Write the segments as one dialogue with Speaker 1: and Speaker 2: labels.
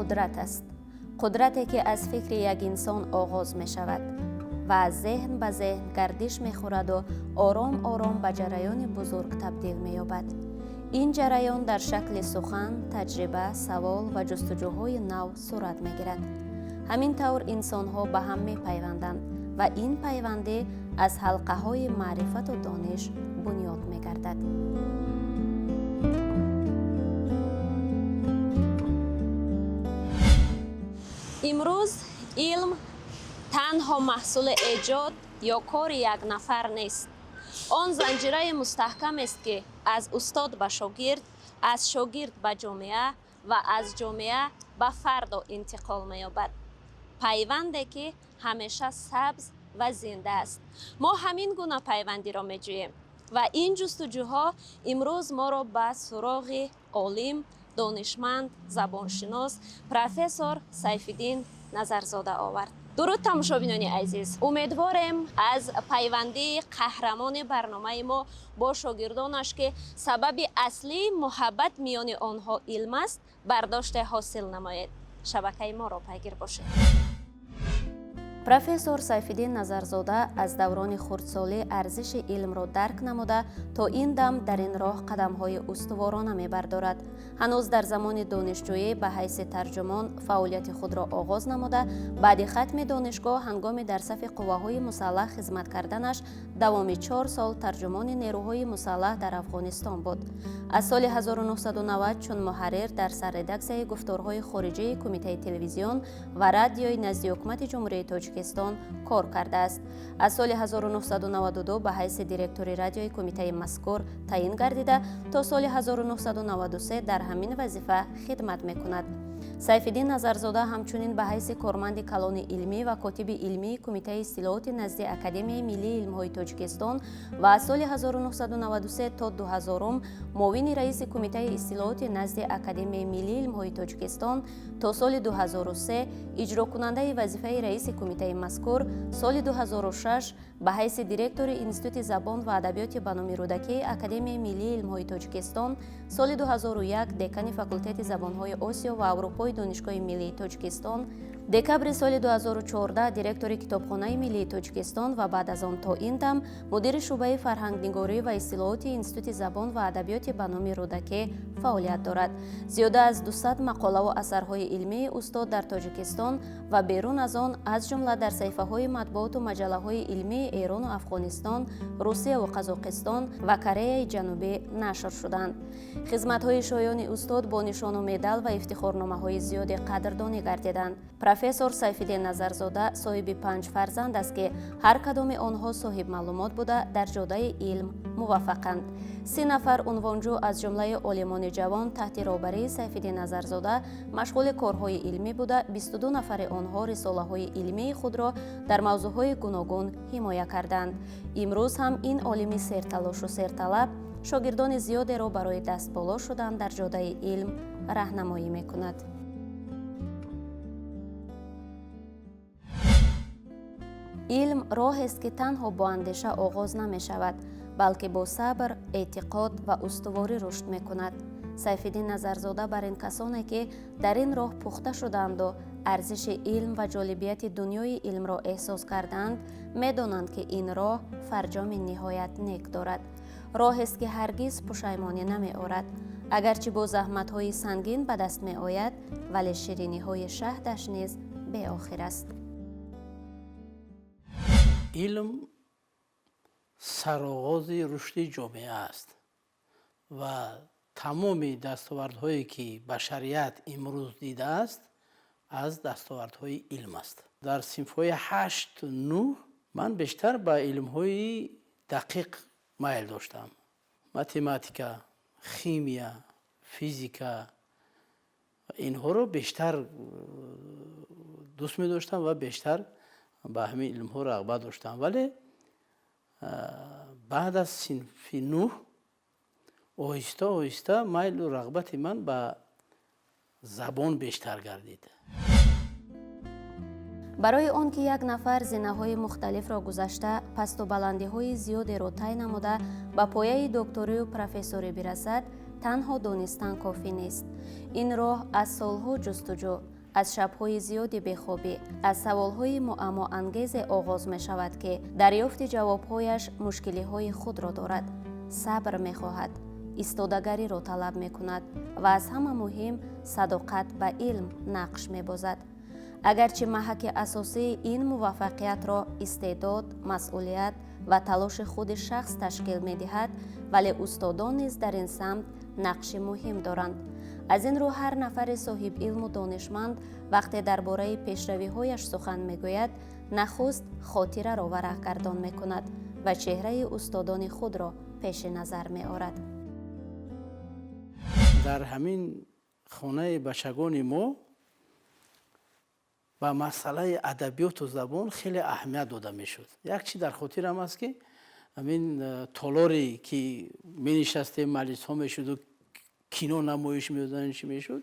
Speaker 1: قدرت است. قدرتی که از فکر یک انسان آغاز می شود و از ذهن به ذهن گردش می خورد و آرام آرام به جریان بزرگ تبدیل می یابد. این جریان در شکل سخن، تجربه، سوال و جستجوهای نو صورت می گیرد. همین طور انسان ها به هم می پیوندند و این پیونده از حلقه های معرفت و دانش بنیاد می گردد. امروز علم تنها محصول ایجاد یا کار یک نفر نیست. آن زنجیره مستحکم است که از استاد به شاگرد، از شاگرد به جامعه و از جامعه به فرد انتقال می‌یابد. پیوندی که همیشه سبز و زنده است. ما همین گونه پیوندی را می‌جوییم و این جستجوها امروز ما را به سراغ عالم، دانشمند، زبانشناس پروفسور سیف‌الدین نظرزاده آورد. درود تماشابینان عزیز، امیدواریم از پیوندی قهرمان برنامه ما با شاگردانش که سبب اصلی محبت میان آنها علم است برداشت حاصل نماید. شبکه ما را پیگیر باشید. پروفسور سیف‌الدین نظرزاده از دوران خردسالی ارزش علم را درک نموده تا این دم در این راه قدم‌های استوارانه می‌بردارد. هنوز در زمان دانشجویی به حیث ترجمان فعالیت خود را آغاز نموده، بعد ختم دانشگاه هنگام در صف قواهای مسلح خدمت کردنش دوام 4 سال ترجمان نیروهای مسلح در افغانستان بود. از سال 1990 چون محرر در سرردکسه گفتارهای خارجی کمیته تلویزیون و رادیوی نزد حکومت جمهوری تاجیکستان کار کرده است. از سال 1992 به حیث دیرکتور رادیوی کمیته مذکور تعیین گردیده تا سال 1993 در همین وظیفه خدمت می‌کند. سیف‌الدین نظرزاده همچنین به حیث کارمند کلان علمی و کاتب علمی کمیته اطلاعات نزد اکادمی ملی علم‌های تاجیکستان و از سال 1993 تا 2000 معاون رئیس کمیته اطلاعات نزد اکادمی ملی علم‌های تاجیکستان تا سال 2003 اجرا کننده وظیفه رئیس کمیته مذکور، سال 2006 به حیث دیرکتور انستیتوت زبان و ادبیات بنام رودکی اکادمی ملی علم‌های تاجیکستان، سال 2001 دکان فاکولته زبان‌های آسیا و اروپای دانشگاه ملی تاجیکستان، دکبر سال 2014 دیرکتور کتابخانه ملی تاجیکستان و بعد از آن تا این دم مدیر شعبه فرهنگ‌نگاری و اصطلاحات انستیتوت زبان و ادبیات بنام رودکی فعالیت دارد. زیاده از 200 مقاله و اثرهای علمی استاد در تاجیکستان و بیرون از آن از جمله در صحیفه‌های مطبوعات و مجله‌های علمی ایران و افغانستان، روسیه و قزاقستان و کره جنوبی نشر شدند. خدمت‌های شایان استاد با نشان و مدال و افتخارنامه‌های زیاد قدردانی گردیدند. پروفسور سیف‌الدین نظرزاده صاحب 5 فرزند است که هر کدام آنها صاحب معلومات بوده در جاده علم موفقند. 3 نفر عنوانجو از جمله عالمان جوان تحت رهبری سیف‌الدین نظرزاده مشغول کارهای علمی بوده، 22 نفر آنها رساله‌های علمی خود را در موضوعهای گوناگون حمایت کردند. امروز هم این عالم سرتلاش و سرطلب شاگردان زیادی را برای دست بالا شدن در جاده علم راهنمایی می‌کند. علم راه است که تنها با اندیشه آغاز نمی شود، بلکه با صبر، اعتقاد و استواری رشد می کند. سیف‌الدین نظرزاده بر این کسانی که در این راه پخته شدند و ارزش علم و جالبیت دنیای علم را احساس کردند، می دانند که این راه فرجام نهایت نیک دارد. راه است که هرگز پشیمانی نمی آورد. اگرچه با زحمت‌های سنگین به دست می آید، ولی شیرینی‌های شهدش نیز به آخر است.
Speaker 2: علم سرآغاز رشد جامعه است و تمام دستاوردهایی که بشریت امروز دیده است از دستاوردهای علم است. در صنف‌های 8 9 من بیشتر به علم‌های دقیق میل داشتم. متماتیکا، شیمیا، فیزیکا اینها رو بیشتر دوست می داشتم و بیشتر به همین علم ها رغبت داشتم. ولی بعد از صنف 9 آهسته آهسته میل و رغبت من به زبان بیشتر گردید.
Speaker 1: برای آن که یک نفر زینه‌های مختلف را گذشته، پست و بلندی‌های زیادی را طی نموده به پایه دکتری و پروفسوری برسد، تنها دانستن کافی نیست. این راه از سالها جستجو، از شب‌های زیادی بیخوابی، از سوال‌های معماانگیز آغاز می‌شود که دریافت جواب‌هایش مشکلی‌های خود را دارد. صبر می‌خواهد، ایستادگی را طلب می‌کند و از همه مهم صداقت به علم نقش می‌بازد. اگرچه محک اساسی این موفقیت را استعداد، مسئولیت و تلاش خود شخص تشکیل می‌دهد، ولی استادان نیز در این سمت نقش مهم دارند. از این رو هر نفر صاحب علم و دانشمند وقتی درباره پیشروی‌هایش سخن می‌گوید، نخست خاطره را ورق گردان می‌کند و چهره استادان خود را پیش نظر می‌آورد.
Speaker 2: در همین خانه بچگان ما با مسئله ادبیات و زبان خیلی اهمیت داده میشد. یک چی در خاطرم است که همین تالاری که می نشستیم مجلس ها میشد و کینو نمایش میدادن چی میشد،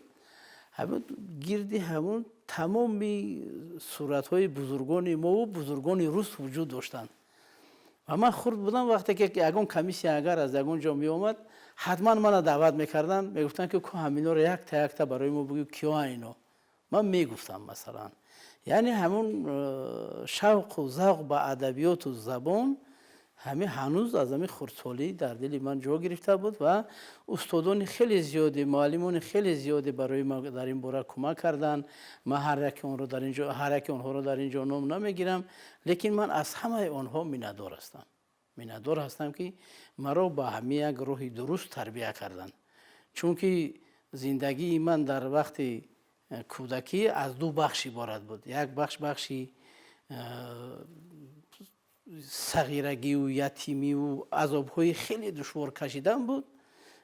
Speaker 2: همون گردی همون تمام صورت های بزرگان ما و بزرگان روس وجود داشتند. و من خورد بودم وقتی که یگان کمیسی اگر از یگان جا می آمد حتما من دعوت میکردن، میگفتن که همینا رو یک تا برای ما بگو کیا اینا. من میگفتم مثلا یعنی همون شوق و ذوق به ادبیات و زبان همه هنوز از همین خردسالی در دل من جا گرفته بود و استادان خیلی زیادی، معلمان خیلی زیادی برای ما در این باره کمک کردن. من هر یک آنها رو در اینجا نام نمیگیرم، لیکن من از همه آنها میندار هستم که مرا با همه یک روح درست تربیت کردن. چون که زندگی من در وقت کودکی از دو بخش عبارت بود. یک بخشی صغیرگی و یتیمی و عذاب‌های خیلی دشوار کشیدن بود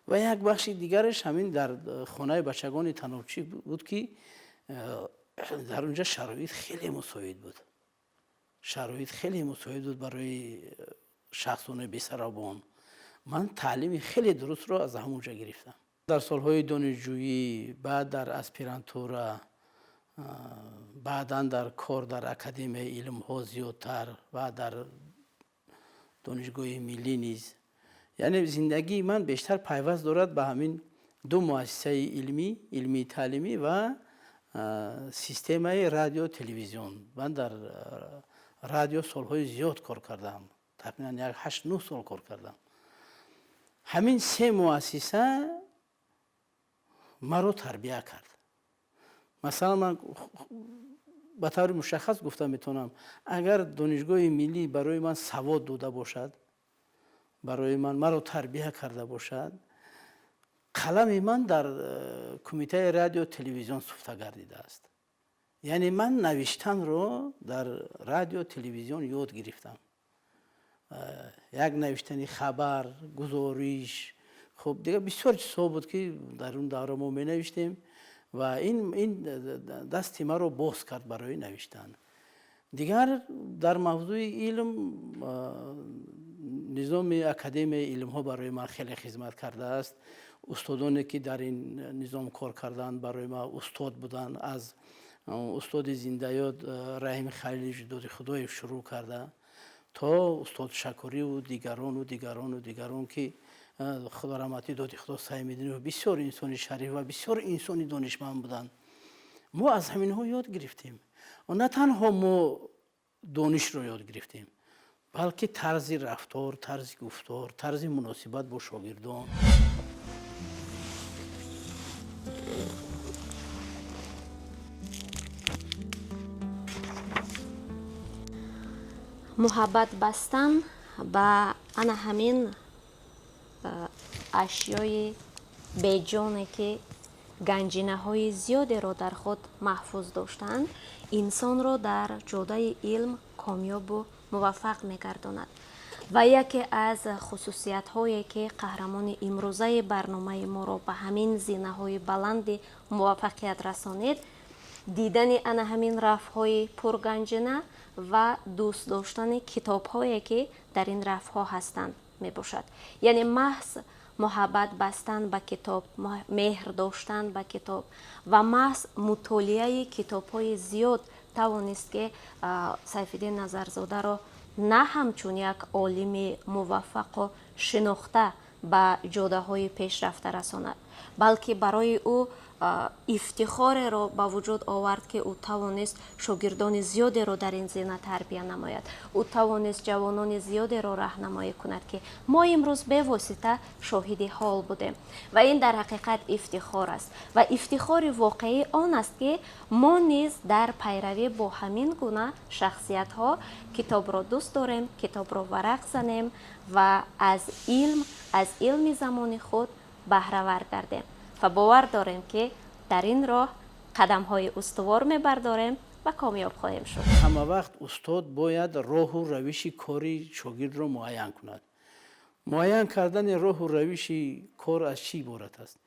Speaker 2: و یک بخش دیگرش همین در خانه بچگان تنابچی بود که در اونجا شرایط خیلی مساعد بود برای شخصان بی‌سرابان. من تعلیم خیلی درست رو از همونجا گرفتم. در سالهای دانشجویی، بعد در اسپیرانتورا، بعدا در کار در اکادمی علم ها زیادتر و در دانشگاه ملی نیز، یعنی زندگی من بیشتر پیوست دارد به همین دو مؤسسه علمی تعلیمی و سیستم رادیو تلویزیون. من در رادیو سالهای زیاد کار کردم، تقریبا یک 8-9 سال کار کردم. همین سه مؤسسه مرا تربیت کرد. مثلا من به طور مشخص گفتم میتونم اگر دانشگاه ملی برای من سواد داده باشد، برای مرا تربیت کرده باشد، قلم من در کمیته رادیو تلویزیون سفته گردیده است. یعنی من نوشتن رو در رادیو تلویزیون یاد گرفتم. یک نوشتنی خبر، گزارش، خب دیگه بسیار چیزها بود که در اون دوره ما می نوشتیم و این دستی ما رو باز کرد برای نوشتن. دیگر در موضوع علم، نظام اکادمی علم ها برای من خیلی خدمت کرده است. استادانی که در این نظام کار کردن برای ما استاد بودن، از استاد زنده یاد رحیم خلیلی جداد خدای شروع کرده تا استاد شکوری و دیگران که خدا رحمتی داد خدا سعی و بسیار انسان شریف و بسیار انسان دانشمند بودند. ما از همین ها یاد گرفتیم و نه تنها ما دانش رو یاد گرفتیم، بلکه طرز رفتار، طرز گفتار، طرز مناسبت با شاگردان.
Speaker 1: محبت بستن با انا همین اشیای بیجانه که گنجینه های زیادی را در خود محفوظ داشتند، انسان را در جاده علم کامیاب و موفق می‌گرداند. و یکی از خصوصیت هایی که قهرمان امروزه برنامه ما را به همین زینه های بلند موفقیت رسانید، دیدن انا همین رف های پرگنجینه و دوست داشتن کتاب هایی که در این رف ها هستند می باشد. یعنی محض محبت بستن به کتاب، مهر داشتن به کتاب و محض مطالعه کتاب های زیاد توانست که سیفالدین نظرزاده را نه همچون یک عالم موفق و شناخته به جاده های پیشرفته رساند، بلکه برای او افتخار را با وجود آورد که او توانست شاگردان زیادی را در این زمینه تربیت نماید. او توانست جوانان زیادی را راهنمایی کند که ما امروز به واسطه شاهد حال بودیم و این در حقیقت افتخار است و افتخار واقعی آن است که ما نیز در پیروی با همین گونه شخصیت ها کتاب را دوست داریم، کتاب را ورق زنیم و از علم زمان خود بهره ور گردیم و باور داریم که در این راه قدم های استوار می برداریم و کامیاب خواهیم شد.
Speaker 2: همه وقت استاد باید راه و روش کاری شاگرد را معین کند. معین کردن راه و روش کار از چی عبارت است؟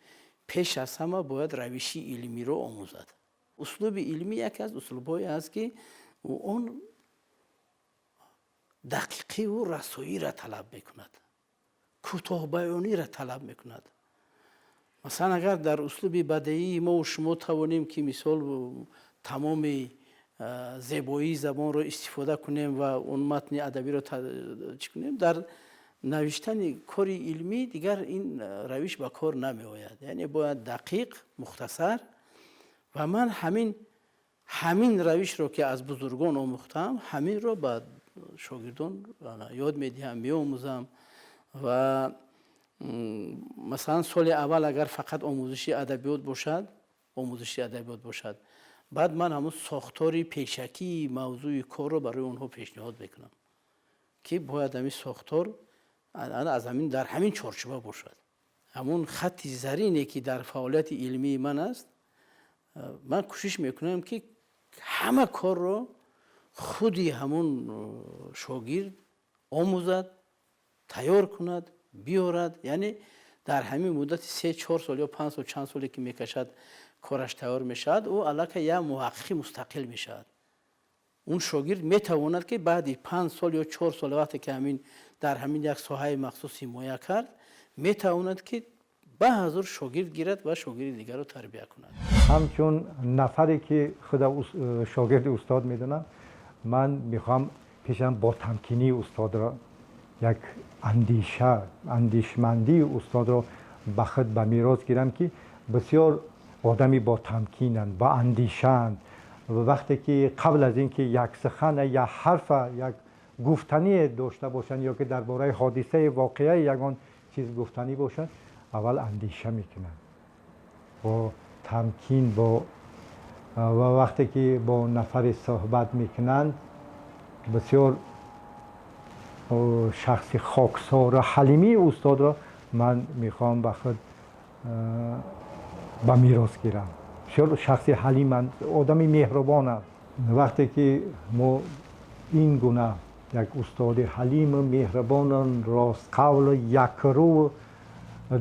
Speaker 2: پیش از همه باید روش علمی را آموزد. اسلوب علمی یکی از اسلوب‌هایی است که اون دقیقی و رسایی را طلب میکند، کوتاه بیانی را طلب میکند. مثلا اگر در اسلوب بدیعی ما و شما توانیم که مثال تمام زیبایی زبان را استفاده کنیم و اون متن ادبی را چی کنیم، در نوشتن کار علمی دیگر این روش به کار نمی آید. یعنی باید دقیق، مختصر و من همین روش را که از بزرگان آموختم همین را به شاگردان یاد میدهم، میآموزم و مثلا سال اول اگر فقط آموزشی ادبیات باشد بعد من همون ساختار پیشکی موضوع کار رو برای اونها پیشنهاد میکنم که باید همین ساختار از همین در همین چارچوبه باشد. همون خط زرینی که در فعالیت علمی من است، من کوشش میکنم که همه کار رو خودی همون شاگرد آموزد، تیار کند، بیارد. یعنی در همین مدت 3-4 سال یا 5 سال چند سالی که میکشد کارش تیار میشد، او علاقه یا محقق مستقل میشد. اون شاگرد میتواند که بعد 5 سال یا 4 سال وقتی که همین در همین یک ساحه مخصوصی حمایت کرد، میتواند که به حضور شاگرد گیرد و شاگرد دیگر رو تربیت کند.
Speaker 3: همچون نفری که خود شاگرد استاد میدونم، من میخوام پیشم با تمکینی استاد را، یک اندیشمندی استاد را به خود به میراث گیرم که بسیار آدمی با تمکینند، با اندیشند و وقتی که قبل از اینکه یک سخن یا حرف یک گفتنی داشته باشند یا که درباره حادثه واقعه یگان چیز گفتنی باشد، اول اندیشه میکنند با تمکین و وقتی که با نفر صحبت میکنند بسیار شخص خاکسار و حلیمی استاد را من میخوام به خود به میراث گیرم. شخص حلیم، آدمی مهربان است. وقتی که ما این گونه یک استاد حلیم و مهربان راست قول و یکرو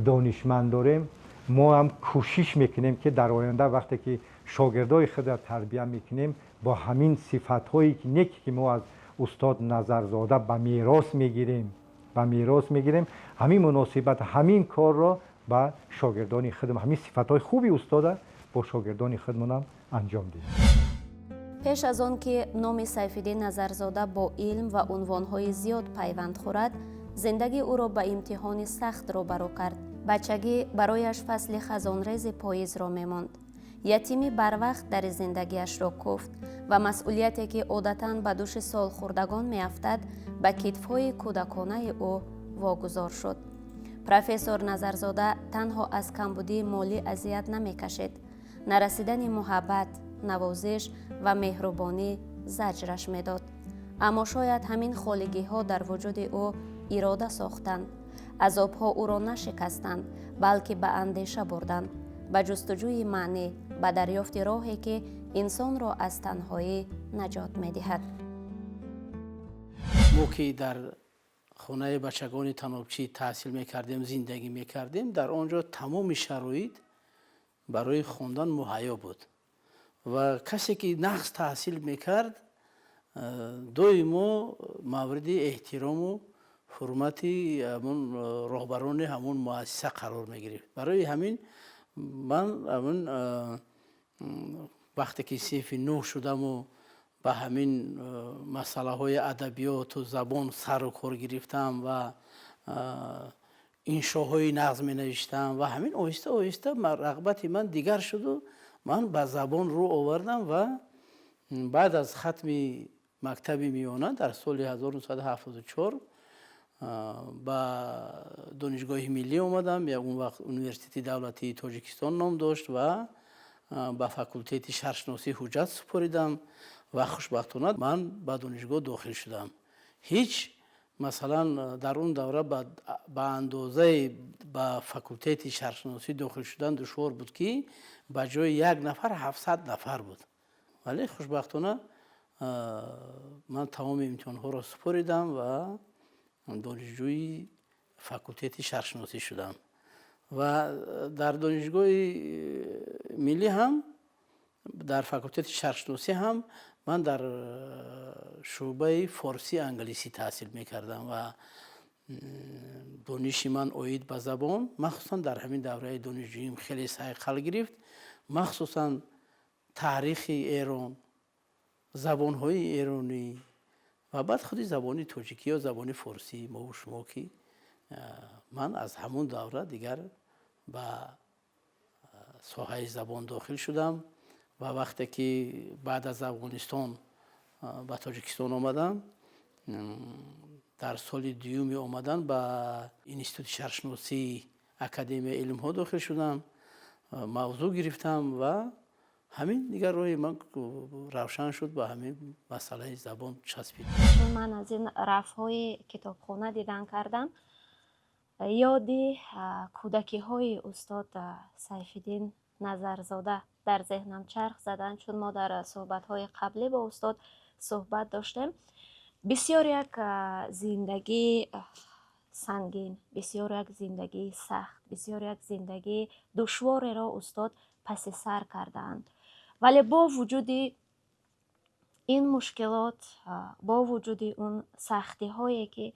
Speaker 3: دانشمند داریم، ما هم کوشش میکنیم که در آینده وقتی که شاگردای خود را تربیت میکنیم با همین صفت‌هایی که نیکی که ما از استاد نظرزاده به میراث میگیریم همین مناسبت همین کار را با شاگردان خودم، همین صفت‌های خوبی استاد با شاگردان خودمون انجام دهیم.
Speaker 1: پیش از آن که نام سیفالدین نظرزاده با علم و عنوانهای زیاد پیوند خورد، زندگی او را به امتحان سخت روبرو کرد. بچگی برایش فصل خزانریز پاییز را میماند. یتیمی بر وقت در زندگیش را کوفت و مسئولیتی که عادتاً به دوش سال خوردگان میافتد به کتف‌های کودکانه او واگذار شد. پروفسور نظرزاده تنها از کمبودی مالی اذیت نمی‌کشید، نرسیدن محبت، نوازش و مهربانی زجرش میداد. اما شاید همین خالگی‌ها در وجود او اراده ساختند. عذاب‌ها او را نشکستند، بلکه به اندیشه بردند، به جستجوی معنی، به دریافت راهی که انسان را از تنهایی نجات می‌دهد.
Speaker 2: ما که در خانه بچگان تنابچی تحصیل میکردیم، زندگی میکردیم، در آنجا تمام شرایط برای خواندن مهیا بود و کسی که نقص تحصیل میکرد دویما مورد احترام و حرمت همون راهبران همون مؤسسه قرار میگرفت. برای همین من وقتی که صنف 9 شدم و به همین مسئله های ادبیات و زبان سر و کار گرفتم و иншоҳои нағз менавиштам ва ҳамин оҳиста оҳиста рағбати ман дигар шуду ман ба забон рӯ овардам ва баъд аз хатми мактаби миёна дар соли 1974 ба донишгоҳи миллӣ омадам. Он вақт университети давлатии тоҷикистон ном дошт ва ба факултети шарқшиносӣ ҳуҷҷат супоридам ва хушбахтона ман ба донишгоҳ дохил шудам. ҳеҷ масалан дар он давра ба андозаи ба факултети шарқшиносӣ дохил шудан душвор буд ки ба ҷои 1 нафар 700 нафар буд. вале хушбахтона ман тамоми имтиҳонҳоро супоридам ва донишҷӯи факултети шарқшиносӣ шудам ва дар донишгоҳи миллӣ ҳам дар факултети шарқшиносӣ ҳам ман дар шуъбаи форсӣ англисӣ таҳсил мекардам ва дониши ман оид ба забон махсусан дар ҳамин давраи донишҷӯим хеле сайқал гирифт, махсусан таърихи Эрон, забонҳои эронӣ ва баъд худи забони тоҷикӣ ё забони форсӣ мову шумо ки ман аз ҳамон давра дигар ба соҳаи забон дохил шудам ва вақте ки баъд аз афғонистон ба тоҷикистон омадам, дар соли дуюми омадан ба институти шарқшиносии академияи илмҳо дохил шудам, мавзӯъ гирифтам ва ҳамин дигар роҳи ман равшан шуд, ба ҳамин масъалаи забон часпид.
Speaker 4: чун ман аз ин рафъҳои китобхона дидан кардам, ёди кӯдакиҳои устод Сайфиддин Назарзода дар зеҳнам чарх заданд, чун мо дар суҳбатҳои қаблӣ бо устод суҳбат доштем. бисёр як зиндагии сангин, бисёр як зиндагии сахт, бисёр як зиндагии душвореро устод паси сар кардаанд. вале бо вуҷуди ин мушкилот, бо вуҷуди он сахтиҳое ки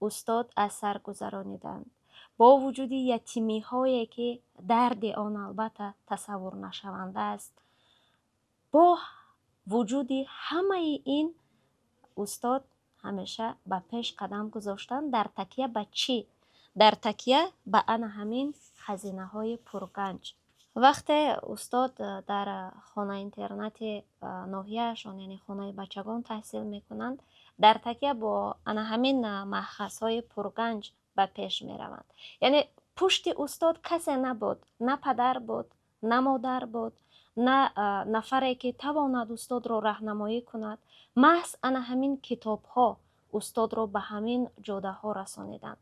Speaker 4: устод аз сар гузарониданд, бо вуҷуди ятимиҳое ки дарди он албатта тасаввурнашаванда аст, бо вуҷуди ҳамаи ин устод ҳамеша ба пеш қадам гузоштанд. дар такя ба чӣ? дар такя ба ана ҳамин хазинаҳои пурганҷ. вақте устод дар хонаи интернати ноҳияашон, яъне хонаи бачагон таҳсил мекунанд, дар такя бо ана ҳамин маҳхазҳои пурганҷ ба пеш мераванд. яъне пушти устод касе набуд, на падар буд, на модар буд, на нафаре ки тавонад устодро раҳнамоӣ кунад. маҳз ана ҳамин китобҳо устодро ба ҳамин ҷодаҳо расониданд,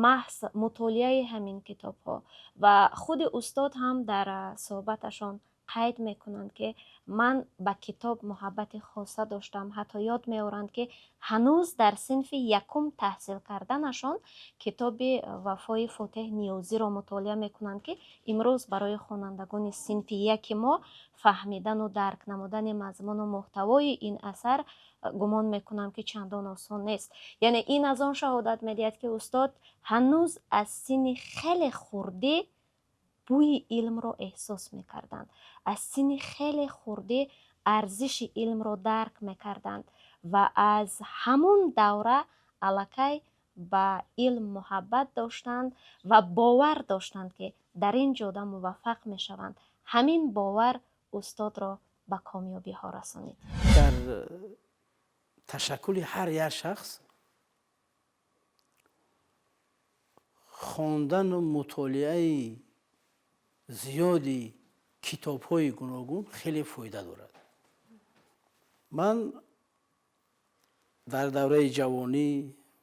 Speaker 4: маҳз мутолиаи ҳамин китобҳо. ва худи устод ҳам дар суҳбаташон қайд мекунанд ки ман ба китоб муҳаббати хоса доштам. ҳатто ёд меоранд ки ҳанӯз дар синфи якум таҳсил карданашон китоби Вафои Фотеҳ Ниёзиро мутолиа мекунанд ки имрӯз барои хонандагони синфи яки мо фаҳмидану дарк намудани мазмуну муҳтавои ин асар гумон мекунам ки чандон осон нест. яъне ин аз он шаҳодат медиҳад ки устод ҳанӯз аз синни хеле хурдӣ бӯи илмро эҳсос мекарданд, аз синни хеле хурдӣ арзиши илмро дарк мекарданд ва аз ҳамун давра аллакай ба илм муҳаббат доштанд ва бовар доштанд ки дар ин ҷода муваффақ мешаванд. ҳамин бовар устодро ба комёбиҳо расонид.
Speaker 2: дар ташаккули ҳар як шахс хондану мутолиаи зиёди китобҳои гуногун хеле фоида дорад. ман дар давраи ҷавонӣ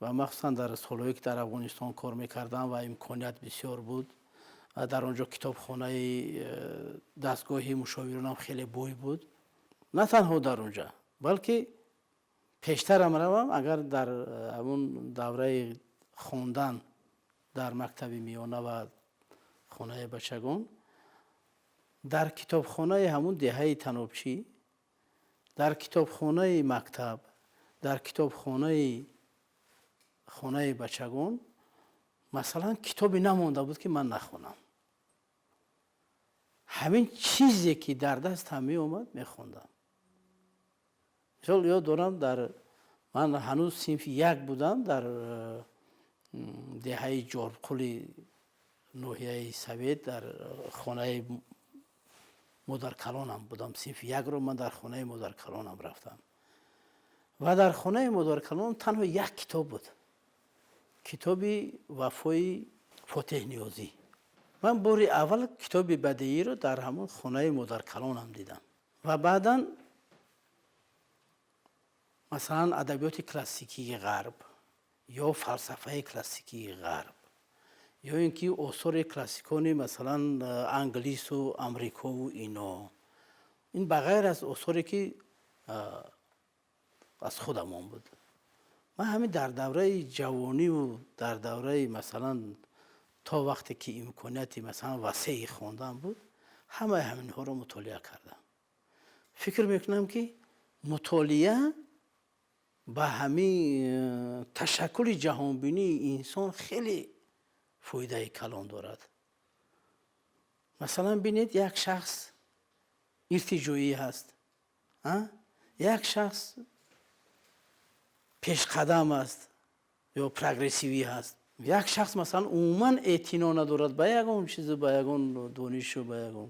Speaker 2: ва махсусан дар солҳое ки дар афғонистон кор мекардам ва имконият бисёр буд, дар он ҷо китобхонаи дастгоҳи мушовиронам хеле бой буд. на танҳо дар он ҷо, балки пештарам равам, агар дар ҳамун давраи хондан дар мактаби миёна ва хонаи бачагон, дар китобхонаи ҳамун деҳаи танобчӣ, дар китобхонаи мактаб, дар китобхонаи хонаи бачагон масалан китобе намонда буд ки ман нахонам. ҳамин чизе ки дар дастам меомад мехондам. мисол ёд дорам, дар ман ҳанӯз синфи як будам, дар دهه جوربقلی نوحیه سوید در خانه مادر کلانم بودم. صنف یک رو من در خانه مادر کلانم رفتم و در خانه مادر کلانم تنها یک کتاب بود، کتابی وفای فاتح نیازی. من بار اول کتاب بدیعی رو در همون خانه مادر کلانم دیدم و بعدا مثلا ادبیات کلاسیکی غرب یا فلسفه کلاسیکی غرب یا اینکه آثار کلاسیکانی مثلا انگلیس و امریکا و اینا، این بغیر از آثاری که از خودمان بود. من همین در دوره جوانی و در دوره مثلا تا وقتی که امکانیتی مثلا وسیعی خواندن بود همه همین ها رو مطالعه کردم. فکر میکنم که مطالعه به همین تشکل جهانبینی انسان خیلی فایده کلان دارد. مثلا بینید یک شخص ارتجاعی هست، یک شخص پیش قدم است یا پروگرسیوی هست، یک شخص مثلا عموما اعتنا ندارد به یگان چیز، به یگان دانش و به یگان.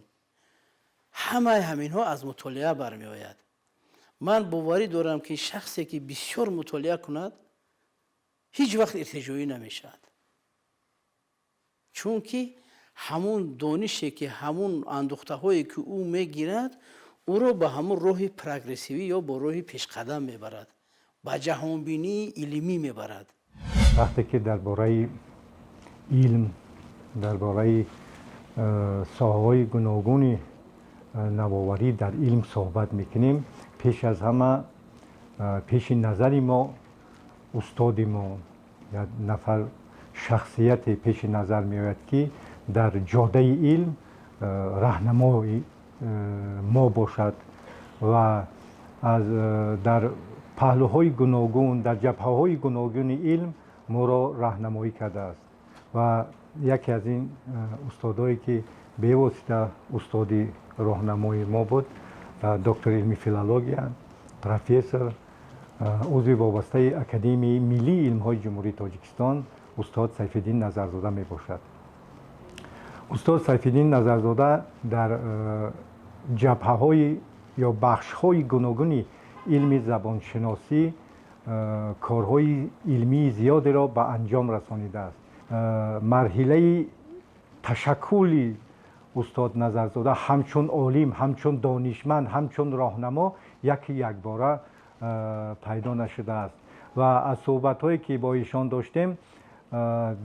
Speaker 2: همه همین ها از مطالعه برمی آید. من باوری دارم که شخصی که بسیار مطالعه کند هیچ وقت ارتجاعی نمیشد، چون که همون دانشی که همون اندوخته هایی که او میگیرد او رو به همون روح پروگرسیوی یا با روح پیش قدم میبرد، با جهانبینی علمی میبرد.
Speaker 3: وقتی که درباره علم، درباره ساحه‌های گوناگون نوآوری در علم صحبت میکنیم، پیش از همه پیش نظر ما استاد ما یا نفر شخصیت پیش نظر میآید که در جاده علم راهنمای ما باشد و از در پهلوهای گوناگون، در جبهه‌های گوناگون علم ما را راهنمایی کرده است و یکی از این استادایی که به واسطه استاد راهنمای ما بود دکتر علمی فیلولوژیا، پروفسور، عضو وابسته اکادمی ملی علم‌های جمهوری تاجیکستان، استاد سیف‌الدین نظرزاده می باشد. استاد سیف‌الدین نظرزاده در جبهه‌های یا بخش‌های گوناگون علم زبانشناسی کارهای علمی زیادی را به انجام رسانیده است. مرحله تشکل استاد نظرزاده همچون عالم، همچون دانشمند، همچون راهنما یک باره پیدا نشده است و از صحبت‌هایی که با ایشان داشتیم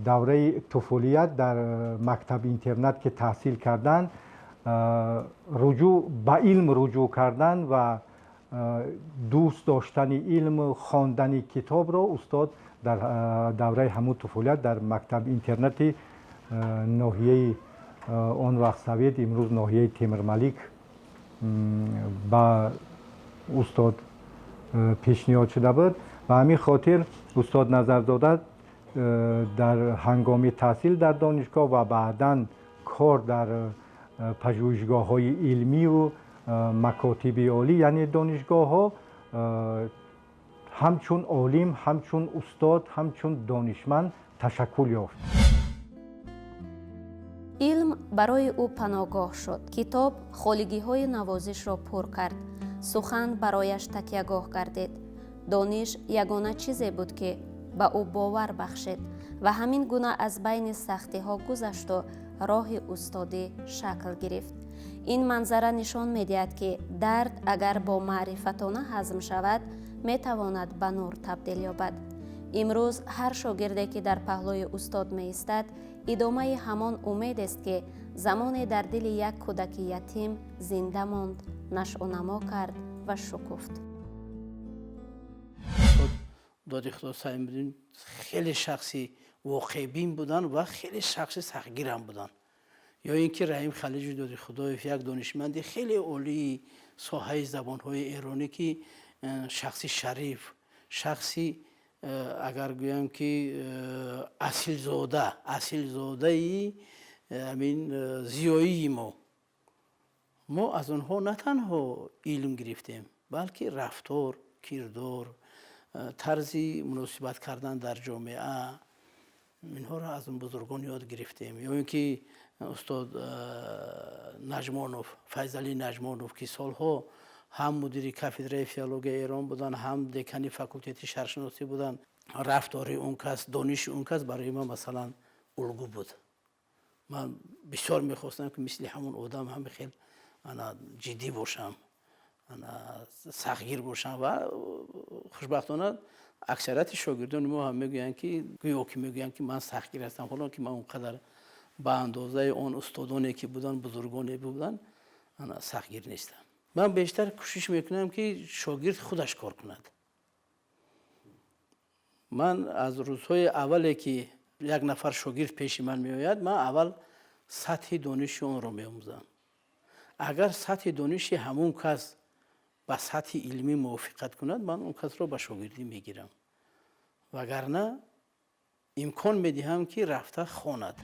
Speaker 3: دوره طفولیت در مکتب اینترنت که تحصیل کردن، رجوع به علم رجوع کردن و دوست داشتن علم، خواندن کتاب را استاد در دوره همون طفولیت در مکتب اینترنتی ناحیه آن وقت سوید، امروز ناحیه تیمرملیک، با استاد پیشنهاد شده بود و همین خاطر استاد نظرزاده در هنگام تحصیل در دانشگاه و بعداً کار در پژوهشگاه‌های علمی و مکاتب عالی یعنی دانشگاه‌ها همچون عالم، همچون استاد، همچون دانشمند تشکل یافت.
Speaker 1: علم برای او پناهگاه شد. کتاب خالگی‌های نوازش را پر کرد. سخن برایش تکیه‌گاه گردید. دانش یگانه چیزی بود که به او باور بخشید و همین گونه از بین سختی‌ها گذشت و راه استادی شکل گرفت. این منظره نشان می‌دهد که درد اگر با معرفتانه هضم شود می‌تواند به نور تبدیل یابد. امروز هر شاگردی که در پهلوی استاد می‌ایستد ادامه همان امید است که زمانی در دل یک کودک یتیم زنده ماند، نشأ و نما کرد و شکفت.
Speaker 2: دادی خدا سعیم خیلی شخصی واقع بین بودن و خیلی شخصی سختگیرم بودن. یا اینکه رحیم خلیجی دادی خدا یک دانشمندی خیلی عالی ساحه زبان‌های ایرانی که شخصی شریف، شخصی اگر گویم که اصیل زاده همین زیایی ما از اونها نه تنها علم گرفتیم بلکه رفتار، کردار، طرزی مناسبت کردن در جامعه، اینها را از اون بزرگان یاد گرفتیم. یا اینکه استاد نجمانوف، فیضعلی نجمانوف که سالها هم مدیر کافدره فیزیولوژی ایران بودن، هم دکانی فاکولته شهرشناسی بودن، رفتار اون کس، دانش اون کس برای من مثلا الگو بود. من بسیار میخواستم که مثل همون آدم هم خیلی جدی باشم، سختگیر باشم و خوشبختانه اکثریت شاگردان ما هم میگویند که من سختگیر هستم، حالا که من اونقدر به اندازه اون استادانی که بودن، بزرگانی بودن، انا سختگیر نیستم. من بیشتر کوشش میکنم که شاگرد خودش کار کند. من از روزهای اولی که یک نفر شاگرد پیش من میآید، من اول سطح دانش اون رو میآموزم. اگر سطح دانش همون کس با سطح علمی موافقت کند، من اون کس رو به شاگردی میگیرم، وگرنه امکان میدهم که رفته خواند.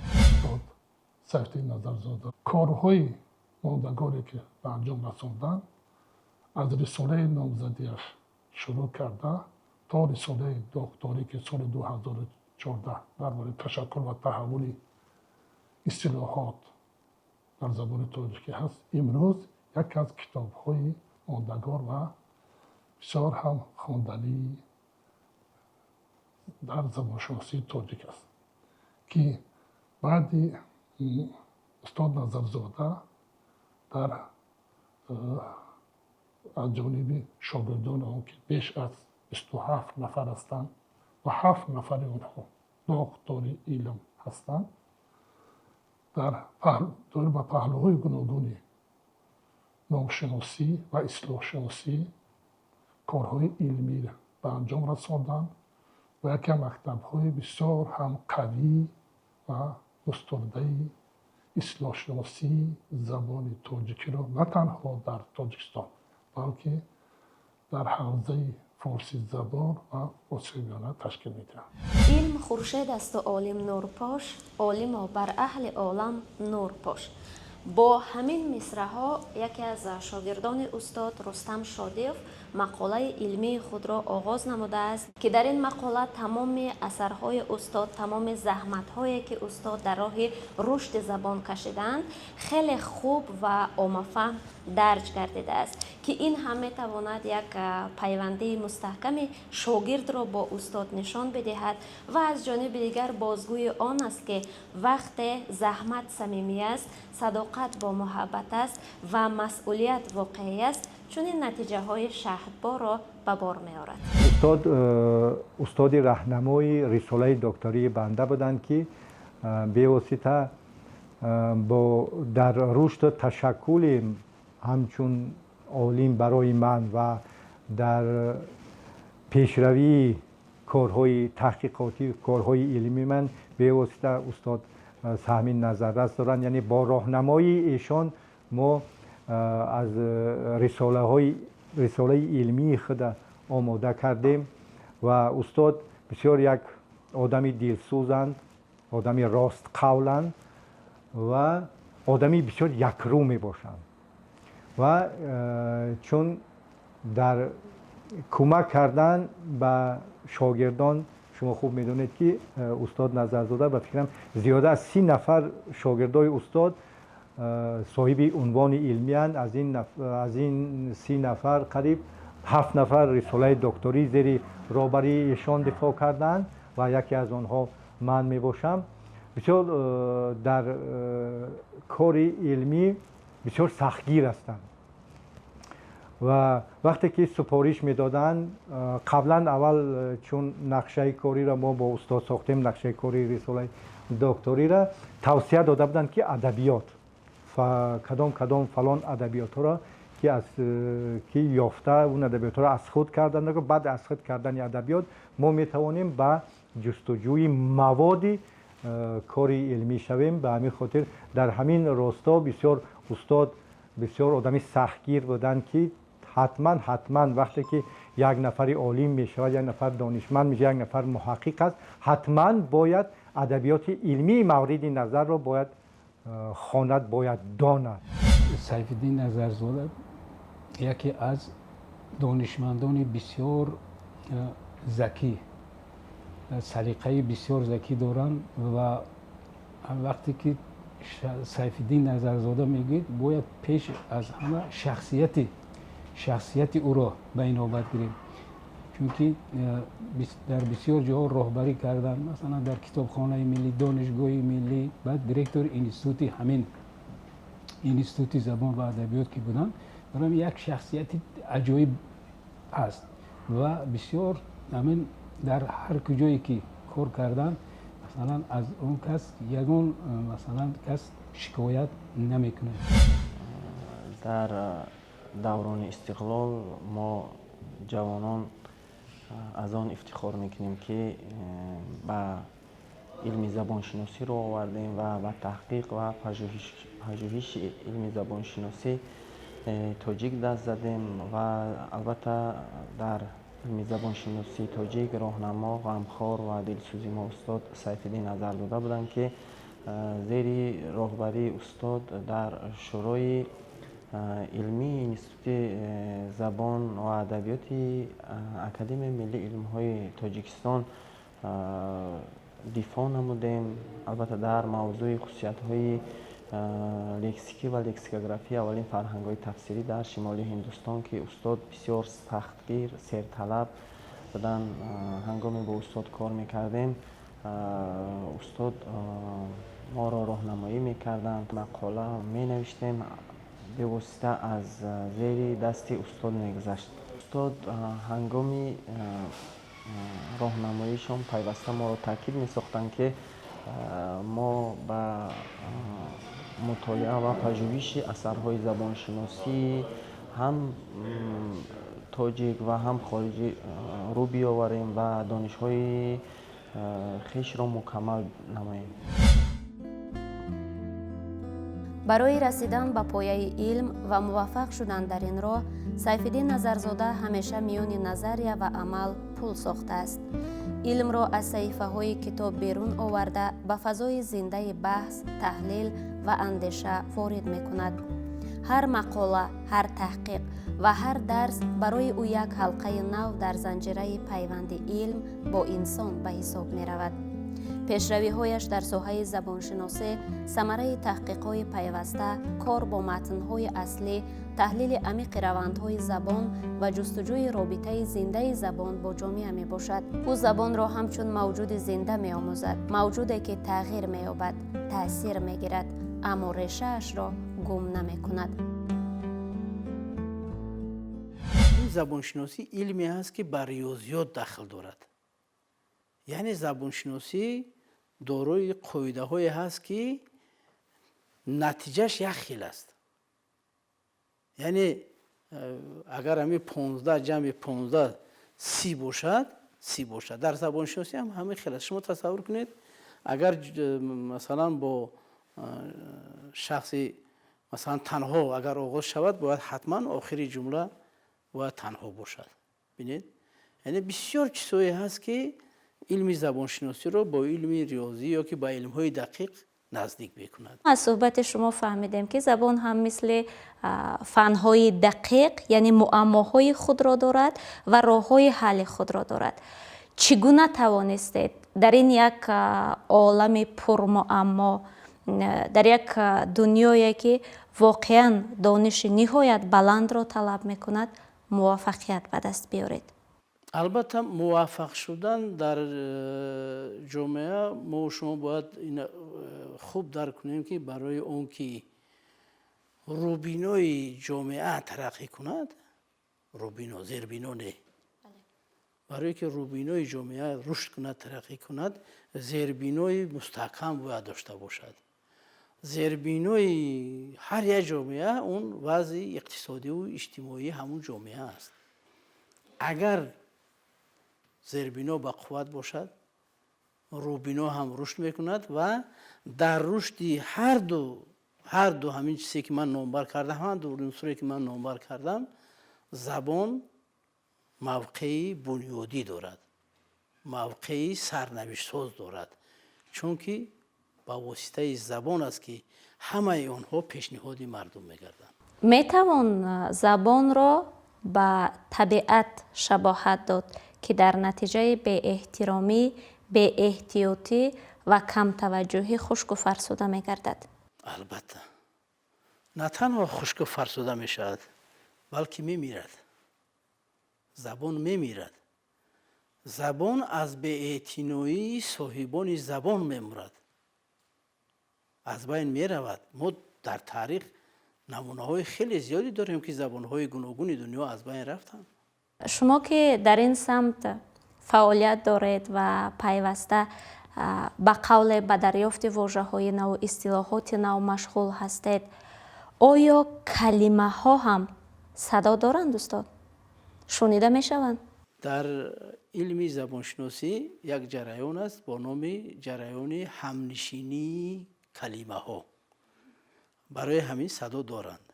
Speaker 5: سیفی نظرزاده کارهای ماندگاری که به انجام رساندن، از رساله نامزدیش شروع کرده تا رساله دکتری که سال 2014 درباره تشکل و تحول اصطلاحات در زبان تاجیکی هست، امروز یکی از کتاب‌های ماندگار و بسیار هم خواندنی در زبانشناسی تاجیک است که بعد استاد نظرزاده در از جانب شاگردان آن که بیش از 27 نفر هستند و 7 نفر آنها دکتر علم هستند، در به پهلوهای گوناگون نامشناسی و اصلاح شناسی کارهای علمی را به انجام رساندند و یکی مکتب‌های بسیار هم قوی و گسترده اصلاح شناسی زبان تاجیکی را نه تنها در تاجیکستان بلکه در حوزه فارسی زبان و آسیاییانه تشکیل می‌دهند.
Speaker 4: علم خورشید است و عالم نورپاش، عالم بر اهل عالم نورپاش. با همین مصرع‌ها یکی از شاگردان استاد رستم شادیف مقاله علمی خود را آغاز نموده است که در این مقاله تمام اثرهای استاد، تمام زحمت‌هایی که استاد در راه رشد زبان کشیدند خیلی خوب و عامه‌فهم درج گردیده است که این هم می‌تواند یک پیوندی مستحکم شاگرد را با استاد نشان بدهد و از جانب دیگر بازگوی آن است که وقت زحمت صمیمی است، صداقت با محبت است و مسئولیت واقعی است، چون این نتیجه های شهدبار را به بار می آورد.
Speaker 3: استاد راهنمای رساله دکتری بنده بودند که به واسطه در رشد تشکل همچون عالم برای من و در پیشروی کارهای تحقیقاتی، کارهای علمی من به واسطه استاد سهمین نظررس دارند. یعنی با راهنمایی ایشان ما از رساله علمی خود آماده کردیم و استاد بسیار یک آدمی دلسوزند، آدمی راست قولند و آدمی بسیار یکرو می باشند و چون در کمک کردن به شاگردان، شما خوب میدونید که استاد نظرزاده به فکرم زیاده از 30 نفر شاگردای استاد صاحب عنوان علمی اند. از این 30 نفر قریب 7 نفر رساله دکتری زیر رهبری ایشان دفاع کردند و یکی از آنها من می باشم. بسیار در کار علمی بسیار سختگیر هستند و وقتی که سفارش میدادن قبلا اول چون نقشه کاری را ما با استاد ساختیم، نقشه کاری رساله دکتری را توصیه داده بودند که ادبیات کدام فلان ادبیات را که یافته اون ادبیات را از خود کردن، بعد از خود کردن ادبیات ما میتوانیم به جستجوی مواد کاری علمی شویم. به همین خاطر در همین راستا بسیار استاد بسیار آدمی سختگیر بودند که حتما وقتی که یک نفر عالم میشه، یک نفر دانشمند میشه، یک نفر محقق است، حتما باید ادبیات علمی مورد نظر را باید خواند، باید داند.
Speaker 6: سیفالدین نظرزاده یکی از دانشمندان بسیار ذکی سلیقه بسیار ذکی دارند و وقتی که سیفالدین نظرزاده میگید باید پیش از همه شخصیت او را به این نوبت گیریم، چون که در بسیار جاها راهبری کردن، مثلا در کتابخانه ملی، دانشگاه ملی، بعد دیرکتور اینستیتوت، همین اینستیتوت زبان و ادبیات که بودن، برام یک شخصیت عجایب است و بسیار همین در هر کجایی که کار کردن مثلا از اون کس یگان مثلا کس شکایت نمیکنه.
Speaker 7: در دوران استقلال ما جوانان از آن افتخار میکنیم که با علم زبانشناسی رو آوردیم و با تحقیق و پژوهش علم زبانشناسی تاجیک دست زدیم و البته در علم زبانشناسی تاجیک راهنما، غمخوار و دلسوزی ما استاد سیفالدین نظرزاده بودند که زیر راهبری استاد در شورای علمی اینستیتوت زبان و ادبیات اکادمی ملی علم‌های تاجیکستان دفاع نمودیم. البته در موضوع خصوصیت‌های لکسیکی و لکسیکوگرافی اولین فرهنگ‌های تفسیری در شمال هندوستان که استاد بسیار سختگیر، سرطلب بودن، هنگامی با استاد کار می‌کردیم استاد ما را راهنمایی می‌کردند، مقاله می‌نوشتیم، به واسطه از زیر دست استاد می‌گذشت. استاد هنگامی راهنماییشون پیوسته ما را تاکید می‌ساختند که ما به مطالعه و پژوهش اثرهای زبانشناسی هم تاجیک و هم خارجی رو بیاوریم و دانش‌های خویش را مکمل نماییم.
Speaker 1: برای رسیدن به پایه علم و موفق شدن در این راه، سیفالدین نظرزاده همیشه میان نظریه و عمل پل ساخته است. علم را از صحیفه های کتاب بیرون آورده به فضای زنده بحث، تحلیل و اندیشه وارد می کند. هر مقاله، هر تحقیق و هر درس برای او یک حلقه نو در زنجیره پیوند علم با انسان به حساب می رود. پیشروی‌هایش در ساحه زبانشناسی، ثمره تحقیق‌های پیوسته، کار با متن‌های اصلی، تحلیل عمیق روندهای زبان و جستجوی رابطه زنده زبان با جامعه میباشد. او زبان را همچون موجود زنده می‌آموزد، موجودی که تغییر می‌یابد، تأثیر می‌گیرد، اما ریشه‌اش را گم نمی‌کند.
Speaker 2: این زبانشناسی علمی است که بر ریاضیات داخل دارد. یعنی زبانشناسی دارای قاعده‌هایی هست که نتیجهش یک خیل است. یعنی اگر همی 15 جمع 15 30 باشد، در زبانشناسی هم همین خیل است. شما تصور کنید اگر مثلا با شخصی مثلا تنها اگر آغاز شود باید حتما آخری جمله باید تنها باشد. ببینید یعنی بسیار چیزایی هست که علم زبانشناسی رو با علم ریاضی یا که با علم‌های دقیق نزدیک می‌کند.
Speaker 4: از صحبت شما فهمیدیم که زبان هم مثل فن‌های دقیق یعنی معماهای خود را دارد و راه‌های حل خود را دارد. چگونه توانستید در این یک عالم پرمعما، در یک دنیایی که واقعاً دانش نهایت بلند را طلب می‌کند موفقیت به دست بیارید؟
Speaker 2: البته موفق شدن در جامعه ما و شما باید این خوب درک کنیم که برای اون که روبینای جامعه ترقی کند، روبینا زیربینا نه، برای که روبینای جامعه رشد کند ترقی کند زیربینای مستحکم باید داشته باشد. زیربینای هر یک جامعه اون وضع اقتصادی و اجتماعی همون جامعه است. اگر زیربینا با قوت باشد روبینا هم رشد میکند و در رشدی هر دو همین چیزی که من نامبر کردم، هم دو عنصری که من نامبر کردم، زبان موقعی بنیادی دارد، موقعی سرنوشت ساز دارد، چون که با واسطه زبان است که همه آنها پیشنهادی مردم میگردند.
Speaker 4: میتوان زبان را به طبیعت شباهت داد که در نتیجه به احترامی به احتیاطی و کم توجهی خشک و فرسوده می گردد.
Speaker 2: البته نه تنها خشک و فرسوده می شود بلکه می میرد. زبان می میرد. زبان از بی‌اعتنایی صاحبان زبان می مرد. از بین می رود. ما در تاریخ نمونه های خیلی زیادی داریم که زبان های گوناگون دنیا از بین رفتن.
Speaker 4: شما که در این سمت فعالیت دارید و پیوسته به قول به دریافت واژه‌های نو، اصطلاحات نو مشغول هستید، آیا کلمه ها هم صدا دارند استاد؟ شنیده می شوند؟
Speaker 2: در علم زبانشناسی یک جریان است با نام جریان همنشینی کلمه ها. برای همین صدا دارند.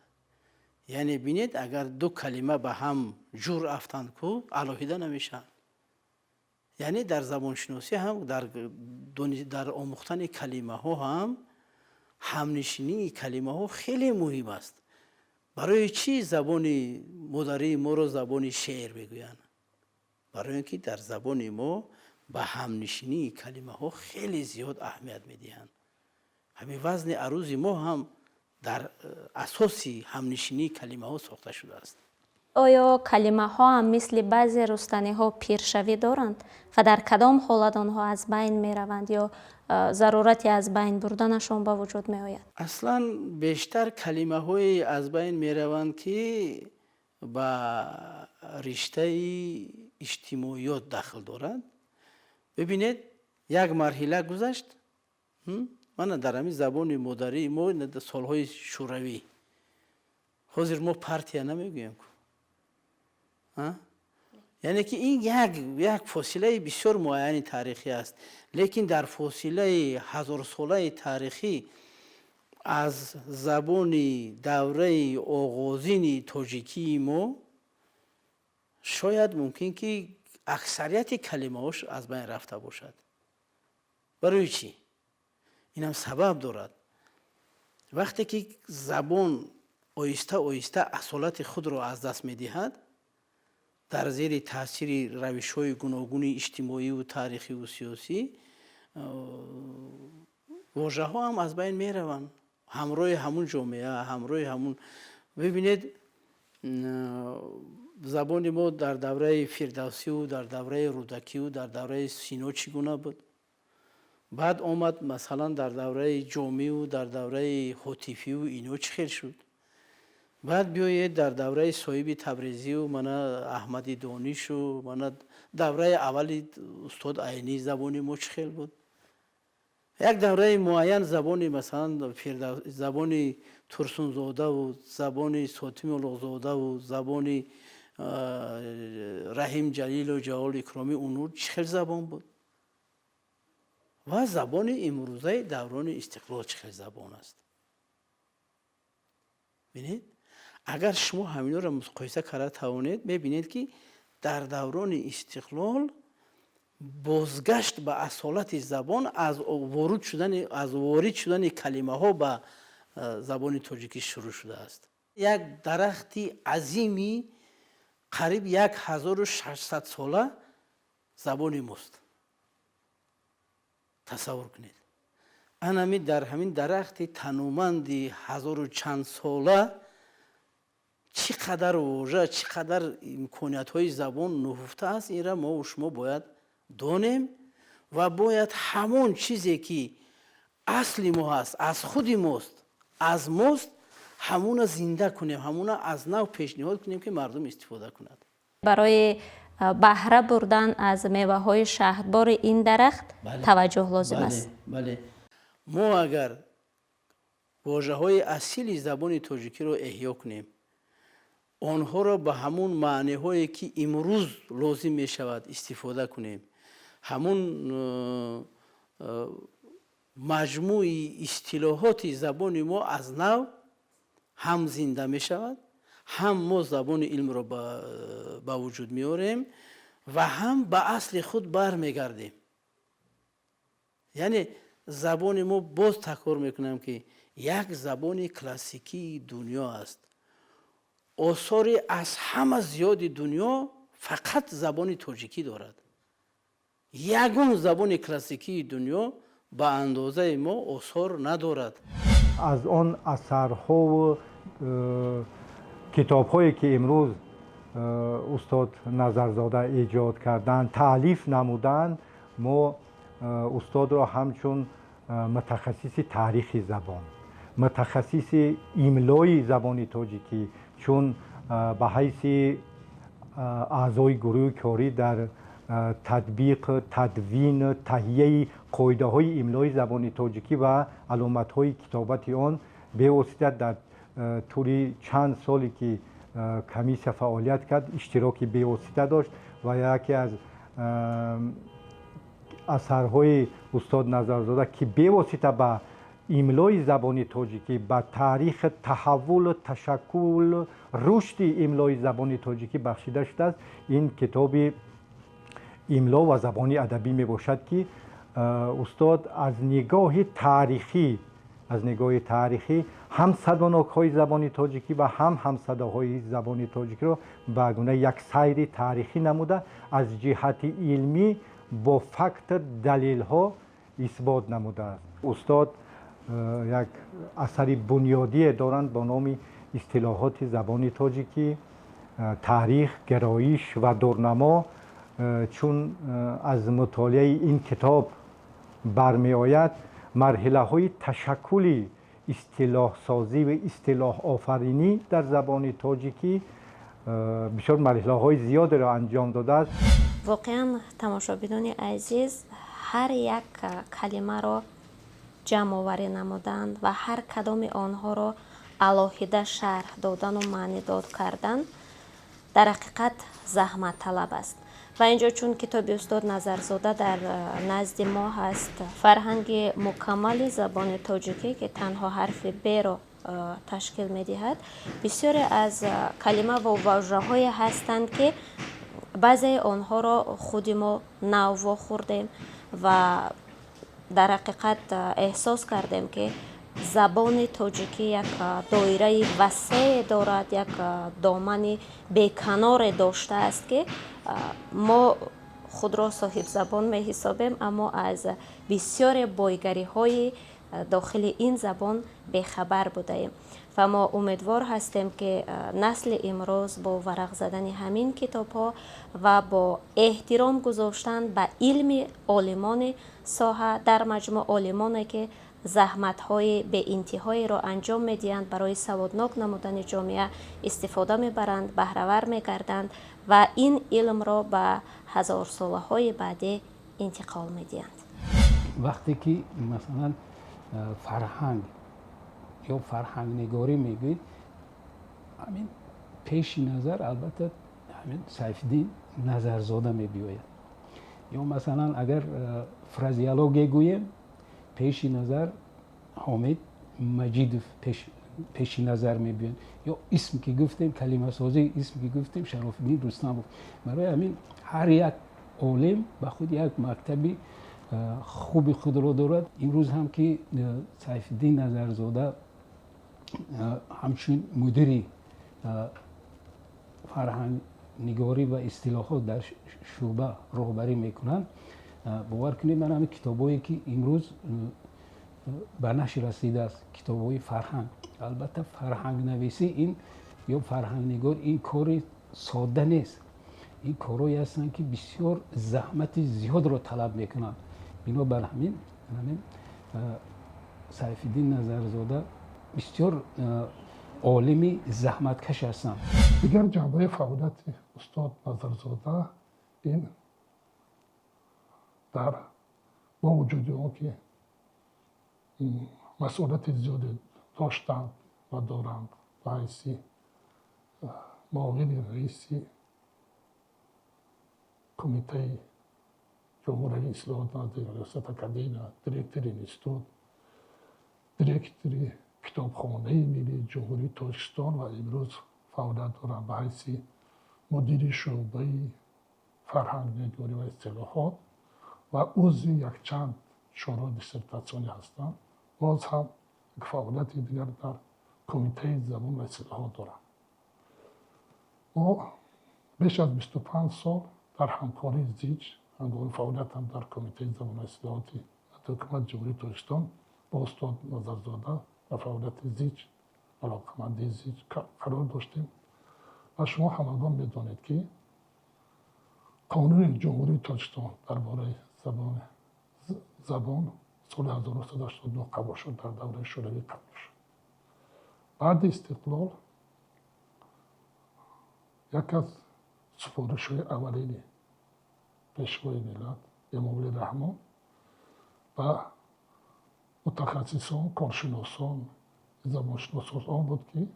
Speaker 2: یعنی بینید اگر دو کلمه به هم جور افتند کو علاهیده نمیشن. یعنی در زبانشناسی هم در آموختن کلمه ها هم همنشینی کلمه ها خیلی مهم است. برای چی زبان مادری ما رو زبان شعر میگویند؟ برای اینکه در زبان ما به همنشینی کلمه ها خیلی زیاد اهمیت میدهند. همین وزن عروض ما هم در اساسی همنشینی کلمه ها ساخته شده است.
Speaker 4: آیا کلمه ها هم مثل بعضی رستنی ها پیرشوی دارند و در کدام حالت آنها از بین می روند یا ضرورتی از بین بردنشان به وجود می آید؟
Speaker 2: اصلا بیشتر کلمه های از بین می روند که با رشته اجتماعیات داخل دارند. ببینید یک مرحله گذشت. من در همین زبان مادری ما سالهای شوروی حاضر ما پارتیا نمیگویم. یعنی که این یک فاصله بسیار معین تاریخی است. لیکن در فاصله 1000 ساله تاریخی از زبان دوره آغازین تاجیکی ما شاید ممکن که اکثریت کلمه هاش از بین رفته باشد. برای چی؟ این هم سبب دارد. وقتی که زبان آیسته آیسته اصالت خود را از دست می‌دهد، در زیر تاثیر روش‌های گوناگون اجتماعی و تاریخی و سیاسی واژه‌ها هم از بین می‌روند. همراه همون جامعه، همراه همون. ببینید زبان ما در دوره فردوسی و در دوره رودکی و در دوره سینا چگونه بود؟ بعد آمد مثلا در دوره جامی و در دوره هاتفی و اینا چه خیل شد. بعد بیایید در دوره صاحب تبریزی و من احمدی دانش و من دوره اول استاد عینی زبان ما چه خیل بود. یک دوره معین زبان مثلا زبان ترسونزاده و زبان ساتیم الاغزاده و زبان رحیم جلیل و جلال اکرامی اونور چه خیل زبان بود. و زبان امروزه دوران استقلال چه خیل زبان است. ببینید اگر شما همینا را مقایسه کرده توانید میبینید که در دوران استقلال بازگشت به اصالت زبان از وارد شدن کلمه ها به زبان تاجیکی شروع شده است. یک درختی عظیمی قریب 1600 ساله زبان ماست. تصور کنید. انمی در همین درخت تنومند 1000 و چند ساله چقدر واژه، چقدر امکانیت های زبان نهفته است، این را ما و شما باید دانیم و باید همون چیزی که اصلی ما هست، از خودی ماست، از ماست، همون زنده کنیم، همون از نو پیشنهاد کنیم که مردم استفاده کنند.
Speaker 4: برای بهره بردن از میوه های شهدبار این درخت توجه لازم است.
Speaker 2: بله. ما اگر واژه های اصیل زبان تاجیکی رو احیا کنیم، آنها را به همون معنی هایی که امروز لازم می شود استفاده کنیم، همون مجموع اصطلاحات زبان ما از نو هم زنده می شود، هم ما زبان علم را به وجود می آوریم و هم به اصل خود برمیگردیم. یعنی زبان ما باز تکرار میکنم که یک زبان کلاسیکی دنیا است. آثار از همه زیاد دنیا فقط زبان تاجیکی دارد. ягон забони классикии дунё ба андозаи мо осор надорад.
Speaker 3: از آن اثرها و کتاب‌هایی که امروز استاد نظرزاده ایجاد کردند، تألیف نمودند، ما استاد را همچون متخصص تاریخ زبان، متخصص ایملای زبان تاجیکی، چون به حیث اعضای گروه کاری در تطبیق، تدوین، تهیه قاعده های ایملای زبان تاجیکی و علامت های کتابت آن به واسطه در طول چند سالی که کمیسه فعالیت کرد اشتراکی به واسطه داشت و یکی از اثرهای استاد نظرزاده که به واسطه به ایملای زبان تاجیکی، به تاریخ تحول، تشکل، رشد ایملای زبان تاجیکی بخشیده شده است. این کتاب ایملا و زبان ادبی می باشد که استاد از نگاه تاریخی هم صداناک های زبان تاجیکی و هم صداهای زبان تاجیکی را به گونه یک سیر تاریخی نموده، از جهت علمی با فکت دلیل ها اثبات نموده است. استاد یک اثر بنیادی دارند با نام اصطلاحات زبان تاجیکی، تاریخ، گرایش و دورنما. چون از مطالعه این کتاب برمی آید مرحله های تشکل اصطلاح سازی و اصطلاح آفرینی در زبان تاجیکی بسیار مرحله های زیاد را انجام داده است.
Speaker 4: واقعا تماشابینان عزیز، هر یک کلمه را جمع آوری نمودند و هر کدام آنها را علاهیده شرح دادن و معنی داد کردن در حقیقت زحمت طلب است. و اینجا چون کتاب استاد نظرزاده در نزد ما هست، فرهنگ مکمل زبان تاجیکی که تنها حرف ب را تشکیل می دهد، بسیاری از کلمه و واژه های هستند که بعضی آنها را خود ما نو خوردیم و در حقیقت احساس کردیم که زبان تاجیکی یک دایره وسیع دارد، یک دامن بیکنار داشته است که ما خود را صاحب زبان می حسابیم، اما از بسیار بایگری های داخل این زبان بیخبر بودیم. و ما امیدوار هستیم که نسل امروز با ورق زدن همین کتاب ها و با احترام گذاشتن به علم عالمان ساحه در مجموع عالمانی که زحمت های به انتهای را انجام میدهند برای سوادناک نمودن جامعه استفاده میبرند، بهره‌ور میگردند و این علم را به هزار ساله های بعدی انتقال میدهند.
Speaker 6: وقتی که مثلا فرهنگ یا فرهنگ نگاری میگوید، همین پیش نظر البته همین سیفالدین نظرزاده میبیاید. یا مثلا اگر فرازیولوژی گوییم، پیش نظر حامد مجیدوف پیش نظر میبیاید. یا اسم که گفتیم، کلمه سازی اسم که گفتیم شراف‌الدین رستم‌وف. برای همین هر یک عالم به خود یک مکتبی خوبی خود را دارد. امروز هم که سیفالدین نظرزاده همچون مدیری فرهنگ نگاری و اصطلاحات در شعبه راهبری میکنند، باور کنید من همین کتابایی که امروز به نشر رسیده است، کتابای فرهنگ، البته فرهنگ نویسی این یا فرهنگ نگار این کار ساده نیست. این کارهایی هستند که بسیار زحمت زیاد را طلب میکنند. بنابر همین سیفالدین نظرزاده بسیار عالمی زحمتکش هستند.
Speaker 5: دیگر جنبه فعالیت استاد نظرزاده این در با وجود اون که مسئولیت زیادی داشتند و دارند به حیث معاون رئیس کمیته جمهوری اصلاحات ریاست اکادمی، دیرکتور انستیتوت، دیرکتور کتابخانه ملی جمهوری تاجیکستان و امروز فعالیت دارند به حیث مدیر شعبه فرهنگ نگاری و اصطلاحات و عضو یک چند شورای دیسرتاسیونی هستند. باز هم یک فعالیت دیگر در کمیته زبان و اصطلاحات دارند. ما بیش از 25 سال در همکاری زیج ҳангоми фаъолиятам дар Комитаи Забонҳои Истлоҳоти ҳукумат Ҷумҳурии Тоҷикистон бо устод Назарзода ва фаъолияти ЗИЧ, алоқамандии ЗИЧ қарор доштем. ва шумо ҳамагон медонед, ки қонуни Ҷумҳурии Тоҷикистон дар бораи забон соли 1989 қабул шуд, дар давраи шӯравӣ қабул шуд. баъди истиқлол яке аз супоришҳои аввалини пешвои миллат Эмомали Раҳмон ва мутахассисон, коршиносон, забоншиносон он буд, ки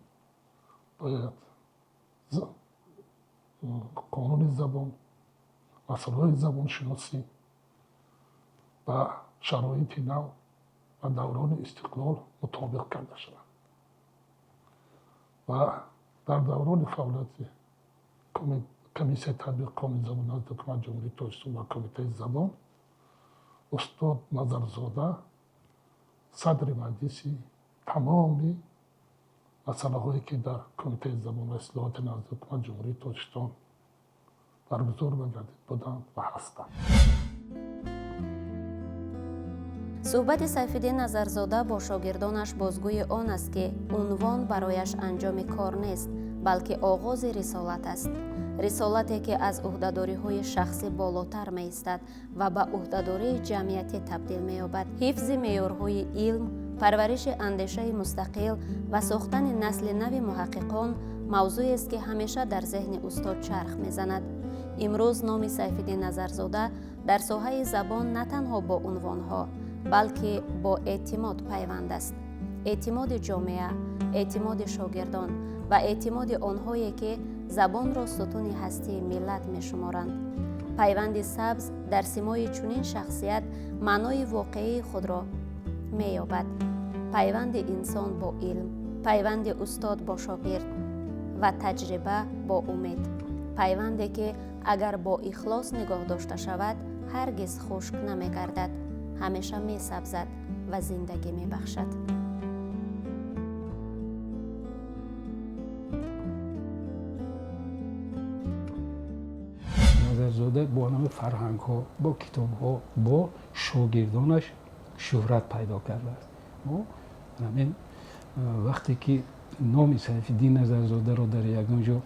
Speaker 5: бояд қонуни забон, масъалаҳои забоншиносӣ ва шароити нав ва даврони истиқлол мутобиқ карда шавад. ва дар даврони фаъолияти комиссияи татбиқи қонуни забон назди ҳукумат Ҷумҳурии Тоҷикистон ва Комитаи Забон, устод Назарзода садри маҷлиси тамоми масъалаҳое ки дар Комитаи Забон ва ислоҳоти назди ҳукумат Ҷумҳурии Тоҷикистон баргузор ва гардид буданд ва ҳастанд.
Speaker 1: суҳбати Сайфиддин Назарзода бо шогирдонаш бозгӯи он аст, ки унвон барояш анҷоми кор нест, балки оғози рисолат аст. рисолате, ки аз уҳдадориҳои шахсӣ болотар меистад ва ба уҳдадории ҷамъиятӣ табдил меёбад. ҳифзи меъёрҳои илм, парвариши андешаи мустақил ва сохтани насли нави муҳаққиқон мавзӯест, ки ҳамеша дар зеҳни устод чарх мезанад. имрӯз номи Сайфиддин Назарзода дар соҳаи забон на танҳо бо унвонҳо, балки бо эътимод пайванд аст. эътимоди ҷомеа, эътимоди шогирдон ва эътимоди онҳое, ки забонро сутуни ҳастии миллат мешуморанд. пайванди сабз дар симои чунин шахсият маънои воқеии худро меёбад. пайванди инсон бо илм, пайванди устод бо шогирд ва таҷриба бо умед. пайванде, ки агар бо ихлос нигоҳ дошта шавад, ҳаргиз хушк намегардад, ҳамеша месабзад ва зиндагӣ мебахшад.
Speaker 6: Назарзода бо нави фарҳангҳо, бо китобҳо, бо шогирдонаш шӯҳрат пайдо кардааст. ҳамин вақте ки номи Сайфиддин Назарзодаро дар ягон ҷо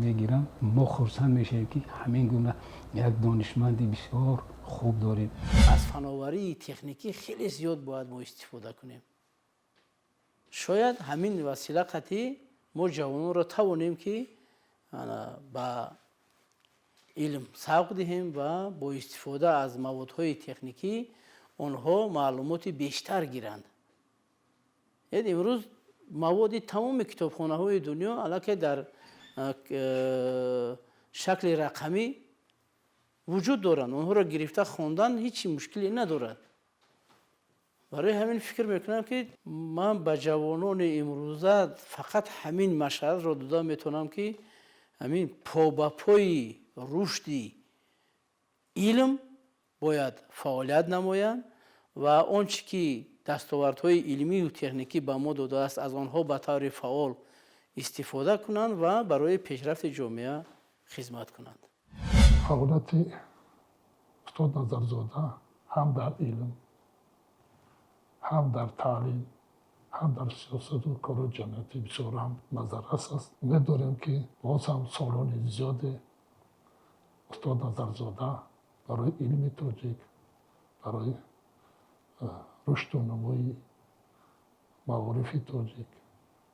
Speaker 6: мегиранд, мо хурсанд мешавем, ки ҳамин гуна як донишманди бисёр хуб дорем.
Speaker 2: аз фановарии техникӣ хеле зиёд бояд мо истифода кунем. шояд ҳамин васила қатъӣ мо ҷавононро тавонем, ки ба илм сабқ диҳем ва бо истифода аз маводҳои техникӣ онҳо маълумоти бештар гиранд. имрӯз маводи тамоми китобхонаҳои дунё аллакай дар шакли рақамӣ вуҷуд доранд. онҳоро гирифта хондан ҳеҷ мушкиле надорад. барои ҳамин фикр мекунам, ки ман ба ҷавонони имрӯза фақат ҳамин машъалатро дода метавонам, ки ҳамин по ба пои рушди илм бояд фаъолият намоянд ва он чӣ ки дастовардҳои илмию техникӣ ба мо додааст, аз онҳо ба таври фаъол истифода кунанд ва барои пешрафти ҷомеа хизмат кунанд.
Speaker 5: фаъолияти устод Назарзода ҳам дар илм, ҳам дар таълим, ҳам дар сиёсату кору ҷамъиятӣ бисёр ҳам назаррас аст. умед дорем, ки боз ҳам солони зиёде устод Назарзода барои илми тоҷик, барои рушду нумӯи маорифи тоҷик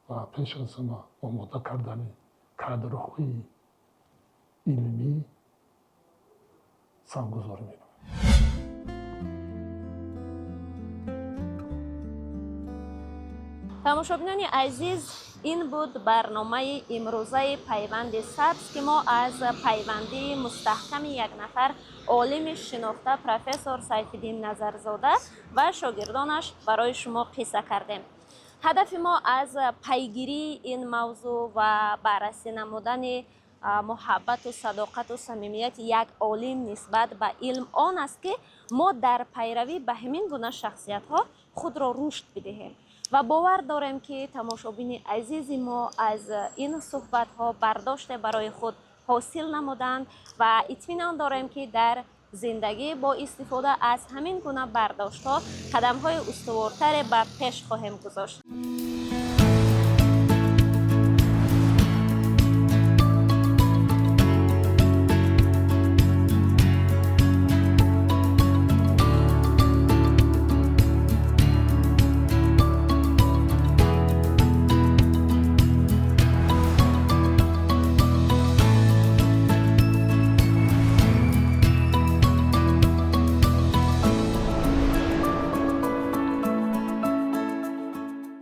Speaker 5: ва пеш аз ҳама омода кардани кадрҳои илмӣ самгузорӣ менамояд.
Speaker 4: тамошобинони азиз, ин буд барномаи имрӯзаи пайванди сабз, ки мо аз пайвандии мустаҳками як нафар олими шинохта профессор Сайфиддин Назарзода ва шогирдонаш барои шумо қисса кардем. ҳадафи мо аз пайгирии ин мавзӯъ ва баррасӣ намудани муҳаббату садоқату самимияти як олим нисбат ба илм он аст, ки мо дар пайравӣ ба ҳамин гуна шахсиятҳо худро рушд бидиҳем. ва бовар дорем, ки тамошобини азизи мо аз ин суҳбатҳо бардоште барои худ ҳосил намуданд ва итминон дорем, ки дар زندگی با استفاده از همین گونه برداشت‌ها قدم‌های استوارتر به پیش خواهیم گذاشت.